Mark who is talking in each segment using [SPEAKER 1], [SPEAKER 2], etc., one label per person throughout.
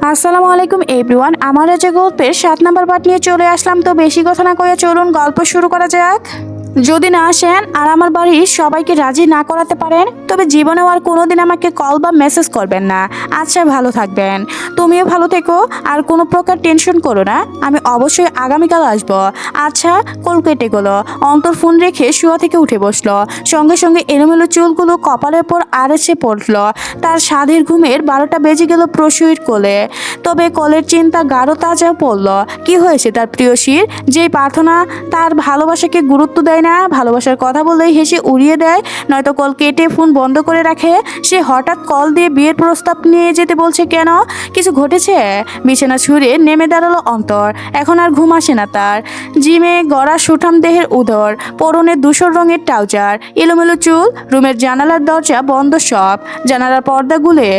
[SPEAKER 1] আসসালামু আলাইকুম এভরিওয়ান। আমার যে গল্পের 7 নাম্বার পার্ট নিয়ে চলে আসলাম। তো বেশি কথা না কয়ে চলুন গল্প শুরু করা যাক। যদি না আসেন আর আমার বাড়ির সবাইকে রাজি না করাতে পারেন তবে জীবনেও আর কোনোদিন আমাকে কল বা মেসেজ করবেন না। আচ্ছা, ভালো থাকবেন। তুমিও ভালো থেকো আর কোনো প্রকার টেনশন করো না, আমি অবশ্যই আগামীকাল আসবো। আচ্ছা, কল কেটে গেলো। অন্তর ফোন রেখে শুয়া থেকে উঠে বসলো। সঙ্গে সঙ্গে এলোমেলো চুলগুলো কপালের পর আড়েছে পড়লো। তার স্বাধীর ঘুমের 12টা বেজে গেল প্রসূতির কোলে। তবে কলের চিন্তা গাঢ় তাজা পড়ল। কি হয়েছে তার প্রিয়সীর? যেই প্রার্থনা তার ভালোবাসাকে গুরুত্ব দেয় না, ভালোবাসার কথা বললেই হেসে উড়িয়ে দেয়, নয়তো কল কেটে ফোন বন্ধ করে রাখে, সে হঠাৎ কল দিয়ে বিয়ের প্রস্তাব নিয়ে যেতে বলছে কেন? কিছু ঘটেছে? বিছানা ছুঁড়ে নেমে দাঁড়ালো অন্তর। এখন আর ঘুম আসে না তার। জিমে গড়া সুঠাম দেহের উদর, পরনে ধূসর রঙের ট্রাউজার, এলোমেলো চুল, রুমের জানালার দরজা বন্ধ সব। জানালার পর্দা গুলে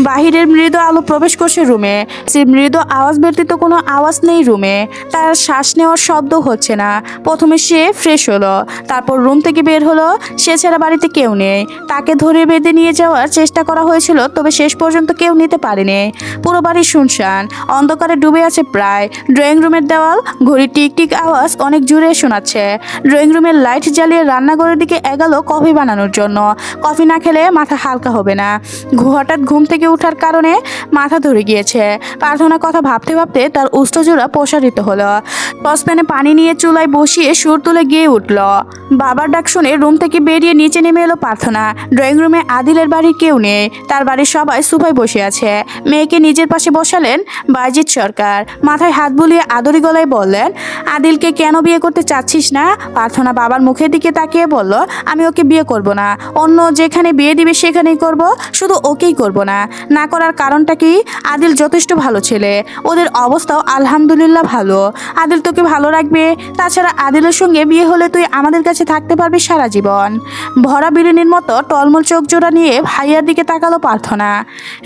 [SPEAKER 1] বাহিরের মৃদু আলো প্রবেশ করছে রুমে। সে মৃদু আওয়াজ ব্যতীত কোনো আওয়াজ নেই রুমে। তার শ্বাস নেওয়ার শব্দ হচ্ছে না। প্রথমে সে ফ্রেশ হলো, তারপর রুম থেকে বের হলো। সে ছাড়া বাড়িতে কেউ নেই। তাকে ধরে বেঁধে নিয়ে যাওয়ার চেষ্টা করা হয়েছিল, তবে শেষ পর্যন্ত কেউ নিতে পারেনি। পুরো বাড়ি শুনশান, অন্ধকারে ডুবে আছে প্রায়। ড্রয়িং রুমের দেওয়াল ঘড়ি টিক টিক আওয়াজ অনেক জোরে শোনাচ্ছে। ড্রয়িং রুমের লাইট জ্বালিয়ে রান্নাঘরের দিকে এগালো কফি বানানোর জন্য। কফি না খেলে মাথা হালকা হবে না। হঠাৎ ঘুম থেকে ওঠার কারণে মাথা ধরে গিয়েছে। প্রার্থনার কথা ভাবতে ভাবতে তার উষ্ঠজোড়া প্রসারিত হলো। সসপ্যানে পানি নিয়ে চুলায় বসিয়ে সুর তুলে গিয়ে উঠল। বাবার ডাক শুনে রুম থেকে বেরিয়ে নিচে নেমে এলো প্রার্থনা। ড্রয়িং রুমে আদিলের বাড়ির কেউ নেই। তার বাড়ির সবাই সোফায় বসে আছে। মেয়েকে নিজের পাশে বসালেন বাজিত সরকার। মাথায় হাত বুলিয়ে আদরি গলায় বললেন, আদিলকে কেন বিয়ে করতে চাচ্ছিস না? প্রার্থনা বাবার মুখের দিকে তাকিয়ে বলল, আমি ওকে বিয়ে করব না। অন্য যেখানে বিয়ে দিবে সেখানেই করব, শুধু ওকেই করব না। না করার কারণটা কি? আদিল যথেষ্ট ভালো ছেলে, ওদের অবস্থাও আলহামদুলিল্লাহ ভালো। আদিল তোকে ভালো রাখবে। তাছাড়া আদিলের সঙ্গে বিয়ে হলে তুই আমাদের কাছে থাকতে পারবি সারা জীবন। ভরা বিরিনির মতো টলমল চোখ জোড়া নিয়ে ভাইয়ার দিকে তাকালো প্রার্থনা।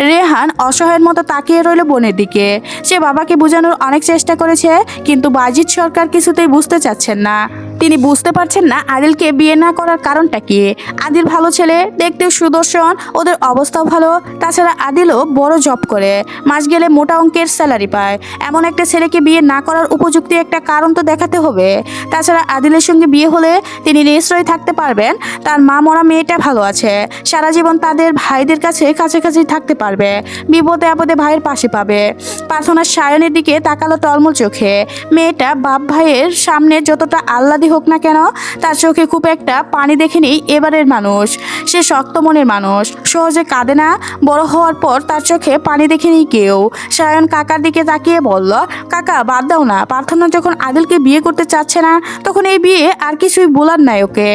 [SPEAKER 1] রেহান অসহায়ের মতো তাকিয়ে রইল বোনের দিকে। সে বাবাকে বোঝানোর অনেক চেষ্টা করেছে, কিন্তু বাজিত সরকার কিছুতেই বুঝতে চাচ্ছেন না। তিনি বুঝতে পারছেন না আদিলকে বিয়ে না করার কারণটা কি। আদিল ভালো ছেলে, দেখতেও সুদর্শন, ওদের অবস্থাও ভালো। তাছাড়া আদিলও বড় জব করে, মাস গেলে মোটা অঙ্কের স্যালারি পায়। এমন একটা ছেলেকে বিয়ে না করার উপযুক্ত একটা কারণ তো দেখাতে হবে। তাছাড়া আদিলের সঙ্গে বিয়ে হলে তিনি নিশ্চয়ই থাকতে পারবেন। তার মা মরা মেয়েটা ভালো আছে, সারা জীবন তাদের ভাইদের কাছে কাছাকাছি থাকতে পারবে। বিপদে আপদে ভাইয়ের পাশে পাবে। প্রার্থনার সায়নের দিকে তাকালো টলমল চোখে। মেয়েটা বাপ ভাইয়ের সামনে যতটা আহ্লাদি হোক না কেন, তার চোখে খুব একটা পানি দেখেনি এবারের মানুষ। সে শক্ত মনের মানুষ, সহজে কাঁদে না। বড় হওয়ার পর তার চোখে পানি দেখেনি কেউ। সায়ন কাকার দিকে তাকিয়ে বলল, কাকা বাদ দাও না। প্রার্থনা যখন আদিলকে বিয়ে করতে চাচ্ছে না, তখন এই বিয়ে আর কিছুই বলার নাই ওকে।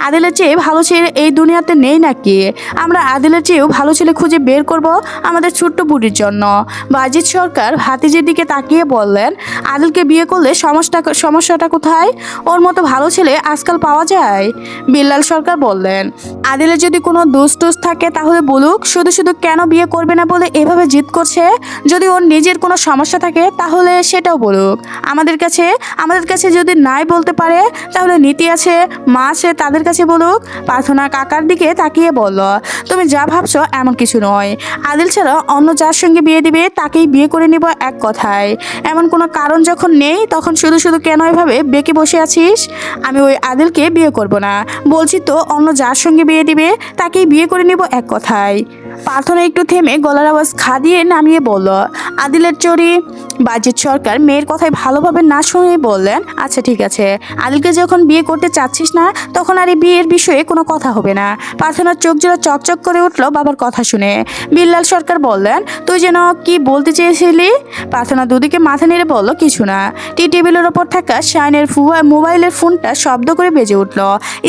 [SPEAKER 1] আদিলের চেয়ে ভালো ছেলে এই দুনিয়াতে নেই নাকি? আমরা আদিলের চেয়েও ভালো ছেলে খুঁজে বের করব আমাদের ছোট্ট বুড়ির জন্য। বাজিত সরকার ভাতিজির দিকে তাকিয়ে বললেন, আদিলকে বিয়ে করলে সমস্যাটা কোথায়? ওর মতো ভালো ছেলে আজকাল পাওয়া যায়? বিল্লাল সরকার বললেন, আদিলের যদি কোনো দোষ টোষ থাকে তাহলে বলুক। শুধু শুধু কেন বিয়ে করবে না বলে এভাবে জিদ করছে? যদি ওর নিজের কোনো সমস্যা থাকে তাহলে সেটাও বলুক। আমাদের কাছে যদি নাই বলতে পারে, তাহলে নীতি আছে, মা আছে, তাদের কাছে বলুক। প্রার্থনা কাকার দিকে তাকিয়ে বলল, তুমি যা ভাবছো এমন কিছু নয়। আদিল ছাড়া অন্য যার সঙ্গে বিয়ে দিবে তাকেই বিয়ে করে নিব, এক কথায়। এমন কোনো কারণ যখন নেই, তখন শুধু শুধু কেন এভাবে বেঁকে বসে আছিস? আমি ওই আদিলকে বিয়ে করব না বলছি তো, অন্য যার সঙ্গে বিয়ে দিবে তাকেই বিয়ে করে নিব, এক কথায়। প্রার্থনা একটু থেমে গলার আওয়াজ খা দিয়ে নামিয়ে বলল, আদিলের চরি। বাজিত সরকার মেয়ের কথায় ভালোভাবে না শুনে বললেন, আচ্ছা ঠিক আছে, আদিলকে যখন বিয়ে করতে চাচ্ছিস না, তখন আর এই বিয়ের বিষয়ে কোনো কথা হবে না। প্রার্থনার চোখ জোড়া চকচক করে উঠল বাবার কথা শুনে। বিল্লাল সরকার বললেন, তুই যেন কি বলতে চেয়েছিলি? প্রার্থনা দুদিকে মাথা নেড়ে বলল, কিছু না। টি টেবিলের ওপর থাকা শাইনের মোবাইলের ফোনটা শব্দ করে বেজে উঠল।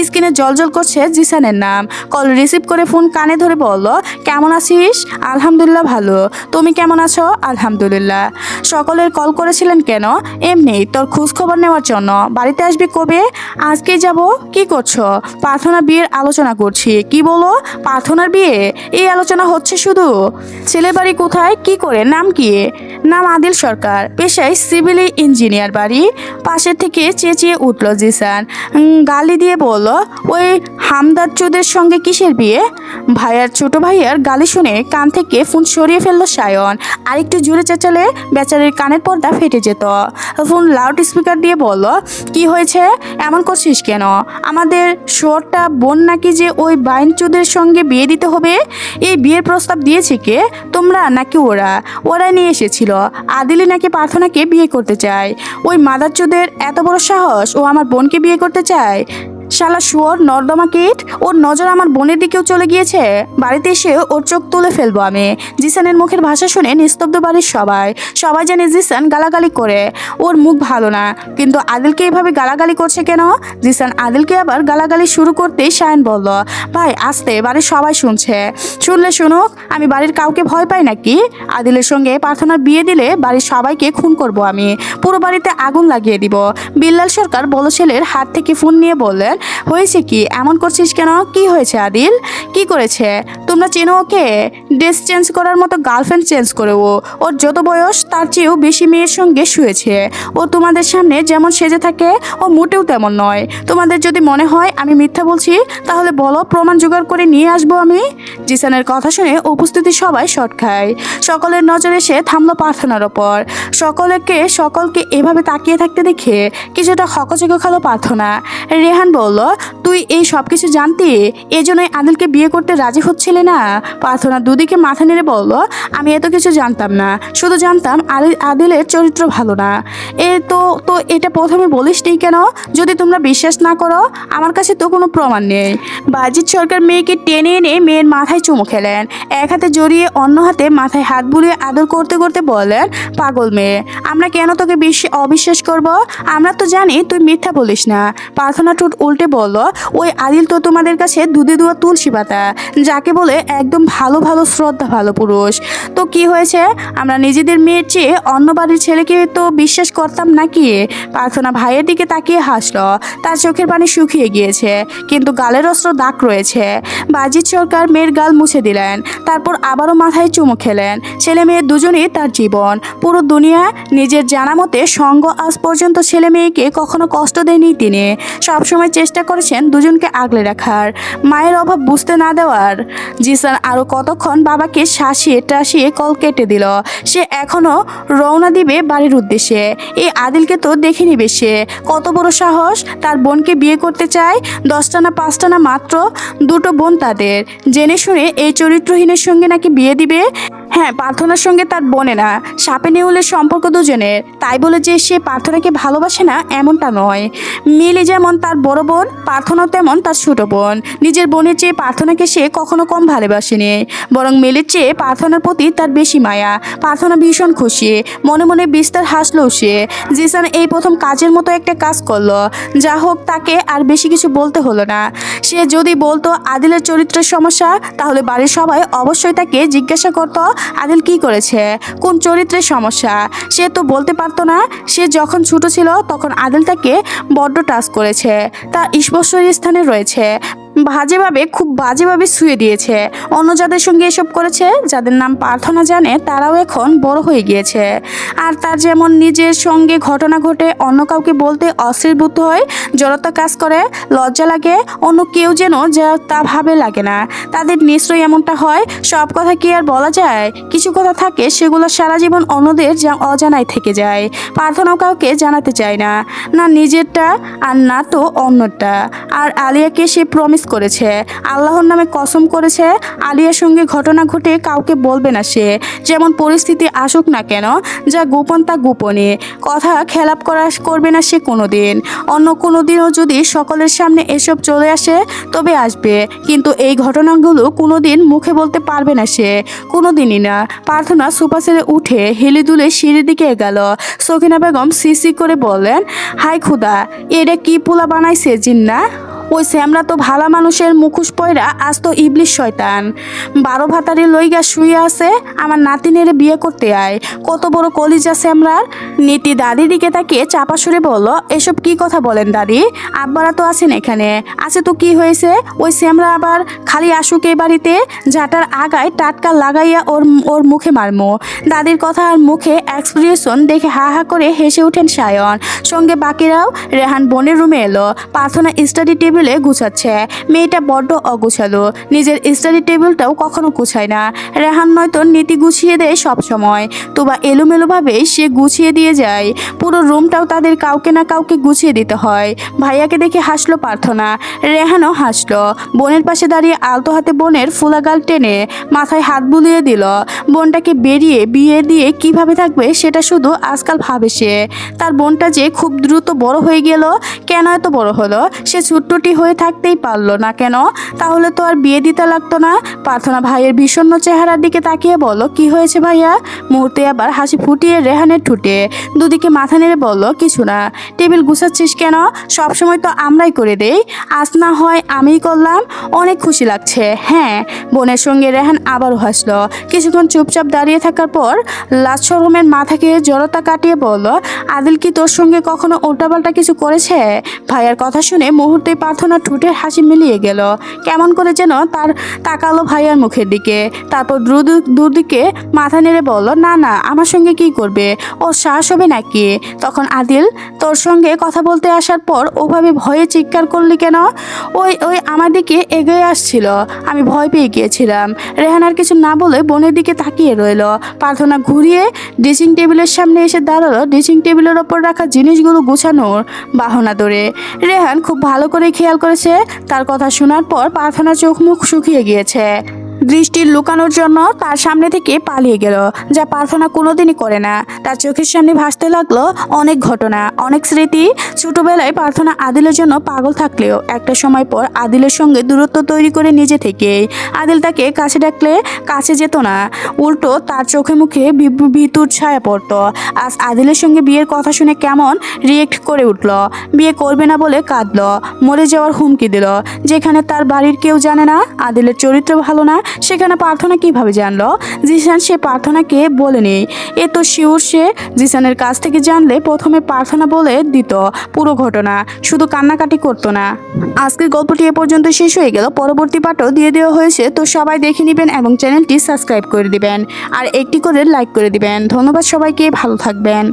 [SPEAKER 1] স্ক্রিনে জলজল করছে জিসানের নাম। কল রিসিভ করে ফোন কানে ধরে বলল, কেমন আছিস? আলহামদুলিল্লাহ ভালো। তুমি কেমন আছো? আলহামদুলিল্লাহ। সকলের কল করেছিলেন কেন? এমনি তোর খোঁজ খবর নেওয়ার জন্য। বাড়িতে আসবি কবে? আজকেই যাব। কি করছো? প্রার্থনা বিয়ের আলোচনা করছি। কি বলো? প্রার্থনার বিয়ে? এই আলোচনা হচ্ছে শুধু? ছেলে বাড়ি কোথায়, কি করে, নাম কি? নাম আদিল সরকার, পেশায় সিভিল ইঞ্জিনিয়ার। বাড়ি পাশের থেকে চেঁচিয়ে উঠল জিসান, গালি দিয়ে বলল, ওই হামদার চোদের সঙ্গে কিসের বিয়ে? ভাইয়ার ছোট ভাইয়ার গালি শুনে কান থেকে ফোন সরিয়ে ফেললো সায়ন। আরেকটু জোরে চেঁচালে বেচারির কানের পর্দা ফেটে যেত। ফোন লাউড স্পিকার দিয়ে বলল, কি হয়েছে, এমন করছিস কেন? আমাদের শোরটা বোন নাকি যে ওই বাইন চোদের সঙ্গে বিয়ে দিতে হবে? এই বিয়ের প্রস্তাব দিয়েছে কে, তোমরা নাকি ওরা? ওরাই নিয়ে এসেছিল। আদিলি নাকি প্রার্থনাকে বিয়ে করতে চায়। ওই মাদার চোদের এত বড় সাহস, ও আমার বোনকে বিয়ে করতে চায়। শালা শুয়োর নর্দমা কীট, ওর নজর আমার বোনের দিকেও চলে গিয়েছে। বাড়িতে এসে ওর চোখ তুলে ফেলবো আমি। জিসানের মুখের ভাষা শুনে নিস্তব্ধ বাড়ির সবাই জানে জিসান গালাগালি করে, ওর মুখ ভালো না। কিন্তু আদিলকে এইভাবে গালাগালি করছে কেন? জিসান আদিলকে আবার গালাগালি শুরু করতেই শায়ন বলল, ভাই আস্তে, বাড়ির সবাই শুনছে। শুনলে শুনুক, আমি বাড়ির কাউকে ভয় পাই নাকি? আদিলের সঙ্গে প্রার্থনার বিয়ে দিলে বাড়ির সবাইকে খুন করব আমি, পুরো বাড়িতে আগুন লাগিয়ে দিব। বিল্লাল সরকার বড় ছেলের হাত থেকে ফোন নিয়ে বললেন, হয়েছে কি, এমন করছিস কেন? কি হয়েছে আদিল, কি করেছে? তোমরা চেনো ওকে? ড্রেস চেঞ্জ করার মতো গার্লফ্রেন্ড চেঞ্জ করে ওর যত বয়স তার চেয়েও বেশি মেয়ের সঙ্গে শুয়েছে। ও তোমাদের সামনে যেমন সেজে থাকে ও মোটেও তেমন নয়। তোমাদের যদি মনে হয় আমি মিথ্যা বলছি তাহলে বলো, প্রমাণ জোগাড় করে নিয়ে আসবো আমি। জিসানের কথা শুনে উপস্থিতি সবাই শট খায়। সকলের নজর এসে থামলো প্রার্থনার ওপর। সকলকে এভাবে তাকিয়ে থাকতে দেখে কিছুটা হকচকে খালো প্রার্থনা। রেহান বলল, তুই এই সব কিছু জানতি, এজন্যই আদিলকে বিয়ে করতে রাজি হচ্ছিলে না? প্রার্থনা দুদিকে মাথা নেড়ে বলল, আমি এত কিছু জানতাম না, শুধু জানতাম আদিলের চরিত্র ভালো না। তো এটা প্রথমে বলিসনি কেন? যদি তোমরা বিশ্বাস না করো, আমার কাছে তো কোনো প্রমাণ নেই। বাজিত সরকার মেয়েকে টেনে এনে মেয়ের মাথায় চুমু খেলেন। এক হাতে জড়িয়ে অন্য হাতে মাথায় হাত বুলিয়ে আদর করতে করতে বললেন, পাগল মেয়ে, আমরা কেন তোকে অবিশ্বাস করব? আমরা তো জানি তুই মিথ্যা বলিস না। প্রার্থনা ঠোঁট উল্টে বলল, ওই আদিল তো তোমাদের কাছে দুধে দুয়া তুলসী পাতা, যাকে বলে একদম ভালো শ্রদ্ধা ভালো পুরুষ। তো কি হয়েছে, আমরা নিজেদের মেয়ের চেয়ে অন্য বাড়ির ছেলেকে তো বিশ্বাস করতাম নাকি? প্রার্থনা ভাইয়ের দিকে তাকিয়ে হাসলো। তার চোখের পানি শুকিয়ে গিয়েছে, কিন্তু গালের অস্ত্র দাগ রয়েছে। বাজিত সরকার মেয়ের গাল মুছে দিলেন, তারপর আবারও মাথায় চুমু খেলেন। ছেলে মেয়ে দুজনেই তার জীবন, পুরো দুনিয়া। নিজের জানা মতে সঙ্গ আজ পর্যন্ত ছেলে মেয়েকে কখনো কষ্ট দেয়নি তিনি। সবসময় চেষ্টা করেছেন দুজনকে আগলে রাখার, মায়ের অভাব বুঝতে না দেওয়ার। জিসান আরও কতক্ষণ বাবাকে শাসিয়ে টাসিয়ে কল কেটে দিল। সে এখনও রওনা দিবে বাড়ির উদ্দেশ্যে। এই আদিলকে তো দেখে নিবে সে, কত বড় সাহস, তার বোনকে বিয়ে করতে চায়। 10টা না 5টা না, মাত্র 2টো বোন তাদের। জেনে শুনে এই চরিত্রহীনের সঙ্গে নাকি বিয়ে দিবে। হ্যাঁ, প্রার্থনার সঙ্গে তার বোনে না, সাপে নেউলের সম্পর্ক দুজনের। তাই বলে যে সে প্রার্থনাকে ভালোবাসে না এমনটা নয়। মিলি যেমন তার বড় বোন, প্রার্থনাও তেমন তার ছোট বোন। নিজের বোনের চেয়ে প্রার্থনাকে সে কখনো কম ভালোবাসেনি, বরং মিলির চেয়ে প্রার্থনার প্রতি তার বেশি মায়া। প্রার্থনা ভীষণ খুশি, মনে মনে বিস্তার হাসলো সে। জিসান এই প্রথম কাজের মতো একটা কাজ করলো, যা হোক তাকে আর বেশি কিছু বলতে হলো না। সে যদি বলতো আদিলের চরিত্রের সমস্যা, তাহলে বাড়ির সবাই অবশ্যই তাকে জিজ্ঞাসা করতো আদিল কি করেছে, কোন চরিত্রের সমস্যা। সে তো বলতে পারতো না। সে যখন ছোট ছিল তখন আদিল তাকে বড্ড টাচ করেছে, তার স্পর্শীয় স্থানে রয়েছে। খুব বাজেভাবে ছুঁয়ে দিয়েছে। অন্য যাদের সঙ্গে এসব করেছে, যাদের নাম প্রার্থনা জানে, তারাও এখন বড় হয়ে গিয়েছে। আর তার যেমন নিজের সঙ্গে ঘটনা ঘটে অন্য কাউকে বলতে অস্থিরবোধ হয়, জড়তা কাজ করে, লজ্জা লাগে, অন্য কেউ যেন যা তা ভাবে লাগে না। তাদের নিশ্চয়ই এমনটা হয়। সব কথা কি আর বলা যায়? কিছু কথা থাকে সেগুলো সারা জীবন অন্যদের অজানায় থেকে যায়। প্রার্থনাও কাউকে জানাতে চায় না, না নিজেরটা আর না তো অন্যটা। আর আলিয়াকে সে প্রমিস করেছে, আল্লাহর নামে কসম করেছে, আলিয়ার সঙ্গে ঘটনা ঘটে কাউকে বলবে না সে, যেমন পরিস্থিতি আসুক না কেন। যা গোপন তা গোপনে, কথা খেলাপ করবে না সে কোনোদিন। অন্য কোনো দিনও যদি সকলের সামনে এসব চলে আসে তবে আসবে, কিন্তু এই ঘটনাগুলো কোনোদিন মুখে বলতে পারবে না সে, কোনোদিনই না। প্রার্থনা সোফা ছেড়ে উঠে হেলে দুলে সিঁড়ির দিকে গেল। সকিনা বেগম সিসি করে বললেন, হাই খুদা, এটা কি পোলা বানাইছে জিন্না? ওই শ্যামরা তো ভালা মানুষের মুখোশ পয়রা আজ তো ইবলিশ শয়তান। 12 ভাতারি লইগা শুয়ে আছে, আমার নাতিনেরে বিয়ে করতে আয়। কত বড় কলিজা শ্যামরার। নীতি দাদির দিকে তাকিয়ে চাপা সুরে বলল, এসব কি কথা বলেন দাদি? আব্বারা তো আছেন এখানে। আছে তো কি হয়েছে? ওই শ্যামরা আবার খালি আসুক এই বাড়িতে, ঝাঁটার আগায় টাটকা লাগাইয়া ওর ওর মুখে মারমো। দাদির কথা আর মুখে এক্সপ্রেশন দেখে হা হা করে হেসে ওঠেন সায়ন। সঙ্গে বাকিরাও। রেহান বোনের রুমে এলো। প্রার্থনা স্টাডি টেবিলে গুছাচ্ছে। মেয়েটা বড্ড অগুছালো, নিজের স্টাডি টেবিলটাও কখনো গুছায় না। রেহান নয়তো নীতি গুছিয়ে দেয় সব সময়, তোবা এলোমেলোভাবেই সে গুছিয়ে দিয়ে যায়। পুরো রুমটাও তাদের কাউকে না কাউকে গুছিয়ে দিতে হয়। ভাইয়াকে দেখে হাসলো প্রার্থনা, রেহানও হাসলো। বোনের পাশে দাঁড়িয়ে আলতো হাতে বোনের ফুলাগাল টেনে মাথায় হাত বুলিয়ে দিল। বোনটাকে বেরিয়ে বিয়ে দিয়ে কিভাবে থাকবে সেটা শুধু আজকাল ভাবে সে। তার বোনটা যে খুব দ্রুত বড় হয়ে গেল, কেন এত বড় হলো? সে ছোট্টটি হয়ে থাকতেই পারলো না কেন? তাহলে তো আর বিয়ে দিতে লাগতো না। প্রার্থনা ভাইয়ের বিষণ্ণ চেহারার দিকে তাকিয়ে বলল, কি হয়েছে ভাইয়া? মুহূর্তে আবার হাসি ফুটিয়ে রেহানের ঠুটে দুদিকে মাথা নেড়ে বলল, কিছু না। টেবিল গুছাচ্ছিস কেন? সবসময় তো আমরাই করে দেই, আজ না হয় আমিই করলাম। অনেক খুশি লাগছে। হ্যাঁ। বোনের সঙ্গে রেহান আবারও হাসলো। কিছুক্ষণ চুপচাপ দাঁড়িয়ে থাকার পর লাজ শরমের মাথাকে জড়তা কাটিয়ে বলল, আদিল কি তোর সঙ্গে কখনো উল্টাপাল্টা কিছু করেছে? ভাইয়ার কথা শুনে মুহূর্তে প্রার্থনা ঠোঁটের হাসি মিলিয়ে গেল। কেমন করে যেন তার তাকালো ভাইয়ার মুখের দিকে। তারপর দুদিকে মাথা নেড়ে বলল, না না, আমার সঙ্গে কি করবে? ও সাহস হবে নাকি? তখন আদিল তোর সঙ্গে কথা বলতে আসার পর ওভাবে ভয়ে চিৎকার করলি কেন? ওই ওই আমার দিকে এগিয়ে আসছিল, আমি ভয় পেয়ে গিয়েছিলাম। রেহান আর কিছু না বলে বোনের দিকে তাকিয়ে রইল। প্রার্থনা ঘুরিয়ে ড্রেসিং টেবিলের সামনে এসে দাঁড়ালো, ড্রেসিং টেবিলের ওপর রাখা জিনিসগুলো গুছানোর বাহানা ধরে। রেহান খুব ভালো করে খেয়াল করেছে, তার কথা শোনার পর প্রার্থনার চোখ মুখ শুকিয়ে গিয়েছে। দৃষ্টি লুকানোর জন্য তার সামনে থেকে পালিয়ে গেল, যা প্রার্থনা কোনোদিনই করে না। তার চোখের সামনে ভাসতে লাগলো অনেক ঘটনা, অনেক স্মৃতি। ছোটবেলায় প্রার্থনা আদিলের জন্য পাগল থাকলেও একটা সময় পর আদিলের সঙ্গে দূরত্ব তৈরি করে নিজে থেকেই। আদিল তাকে কাছে ডাকলে কাছে যেত না, উল্টো তার চোখে মুখে ভিতর ছায়া পড়তো। আজ আদিলের সঙ্গে বিয়ের কথা শুনে কেমন রিয়েক্ট করে উঠল। বিয়ে করবে না বলে কাঁদলো, মরে যাওয়ার হুমকি দিল। যেখানে তার বাড়ির কেউ জানে না আদিলের চরিত্র ভালো না, সেখানে প্রার্থনা কিভাবে জানলো? জিসান সে প্রার্থনাকে বলেনি। এ তো শিওর সে জিসানের কাছ থেকে জানলে প্রথমে প্রার্থনা বলে দিত পুরো ঘটনা, শুধু কান্নাকাটি করতো না। আজকের গল্পটি এ পর্যন্ত শেষ হয়ে গেল। পরবর্তী পার্টও দিয়ে দেওয়া হয়েছে, তো সবাই দেখে নেবেন এবং চ্যানেলটি সাবস্ক্রাইব করে দিবেন আর একটি করে লাইক করে দিবেন। ধন্যবাদ সবাইকে, ভালো থাকবেন।